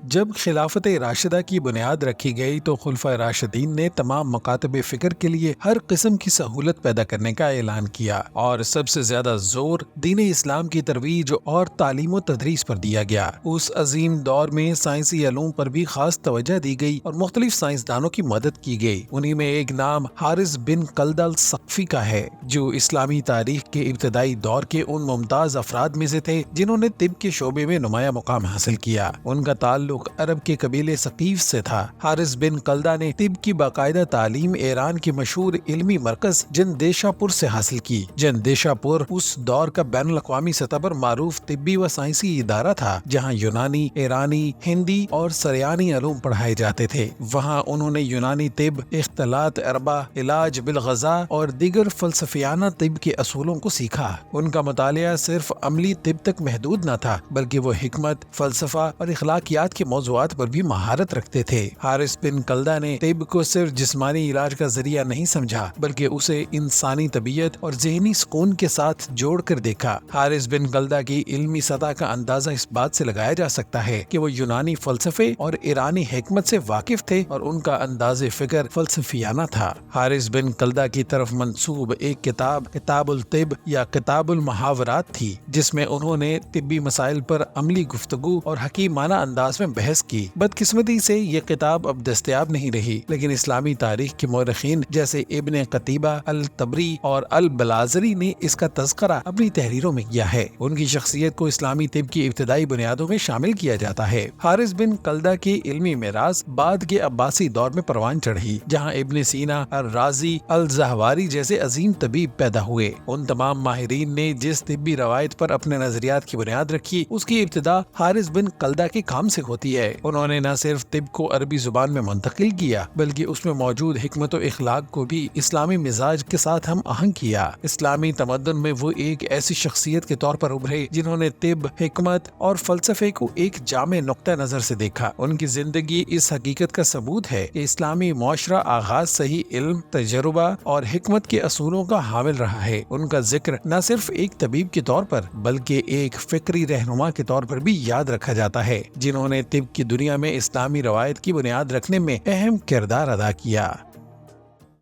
جب خلافت راشدہ کی بنیاد رکھی گئی تو خلفائے راشدین نے تمام مکاتب فکر کے لیے ہر قسم کی سہولت پیدا کرنے کا اعلان کیا اور سب سے زیادہ زور دین اسلام کی ترویج اور تعلیم و تدریس پر دیا گیا۔ اس عظیم دور میں سائنسی علوم پر بھی خاص توجہ دی گئی اور مختلف سائنسدانوں کی مدد کی گئی۔ انہی میں ایک نام حارث بن کلدہ الثقفی کا ہے جو اسلامی تاریخ کے ابتدائی دور کے ان ممتاز افراد میں سے تھے جنہوں نے طب کے شعبے میں نمایاں مقام حاصل کیا۔ ان کا تعلق عرب کے قبیلے ثقیف سے تھا۔ حارث بن کلدہ نے طب کی باقاعدہ تعلیم ایران کے مشہور علمی مرکز جندیشا پور سے حاصل کی۔ جندیشا پور اس دور کا بین الاقوامی سطح پر معروف طبی و سائنسی ادارہ تھا جہاں یونانی، ایرانی، ہندی اور سریانی علوم پڑھائے جاتے تھے۔ وہاں انہوں نے یونانی طب، اختلاط اربا، علاج بالغذا اور دیگر فلسفیانہ طب کے اصولوں کو سیکھا۔ ان کا مطالعہ صرف عملی طب تک محدود نہ تھا بلکہ وہ حکمت، فلسفہ اور اخلاقیات کے موضوعات پر بھی مہارت رکھتے تھے۔ حارث بن کلدہ نے طب کو صرف جسمانی علاج کا ذریعہ نہیں سمجھا بلکہ اسے انسانی طبیعت اور ذہنی سکون کے ساتھ جوڑ کر دیکھا۔ حارث بن کلدہ کی علمی سطح کا اندازہ اس بات سے لگایا جا سکتا ہے کہ وہ یونانی فلسفے اور ایرانی حکمت سے واقف تھے اور ان کا انداز فکر فلسفیانہ تھا۔ حارث بن کلدہ کی طرف منسوب ایک کتاب کتاب الطب یا کتاب المحاورات تھی جس میں انہوں نے طبی مسائل پر عملی گفتگو اور حکیمانہ انداز میں بحث کی۔ بدقسمتی سے یہ کتاب اب دستیاب نہیں رہی لیکن اسلامی تاریخ کے مورخین جیسے ابن قتیبہ، الطبری اور البلازری نے اس کا تذکرہ اپنی تحریروں میں کیا ہے۔ ان کی شخصیت کو اسلامی طب کی ابتدائی بنیادوں میں شامل کیا جاتا ہے۔ حارث بن کلدہ کی علمی میراث بعد کے عباسی دور میں پروان چڑھی جہاں ابن سینا، الرازی، الزہواری جیسے عظیم طبیب پیدا ہوئے۔ ان تمام ماہرین نے جس طبی روایت پر اپنے نظریات کی بنیاد رکھی اس کی ابتدا حارث بن کلدہ کے کام سے ہوتی ہے۔ انہوں نے نہ صرف طب کو عربی زبان میں منتقل کیا بلکہ اس میں موجود حکمت و اخلاق کو بھی اسلامی مزاج کے ساتھ ہم آہنگ کیا۔ اسلامی تمدن میں وہ ایک ایسی شخصیت کے طور پر ابھرے جنہوں نے طب، حکمت اور فلسفے کو ایک جامع نقطہ نظر سے دیکھا۔ ان کی زندگی اس حقیقت کا ثبوت ہے کہ اسلامی معاشرہ آغاز سے ہی علم، تجربہ اور حکمت کے اصولوں کا حامل رہا ہے۔ ان کا ذکر نہ صرف ایک طبیب کے طور پر بلکہ ایک فکری رہنما کے طور پر بھی یاد رکھا جاتا ہے جنہوں نے طب کی دنیا میں اسلامی روایت کی بنیاد رکھنے میں اہم کردار ادا کیا۔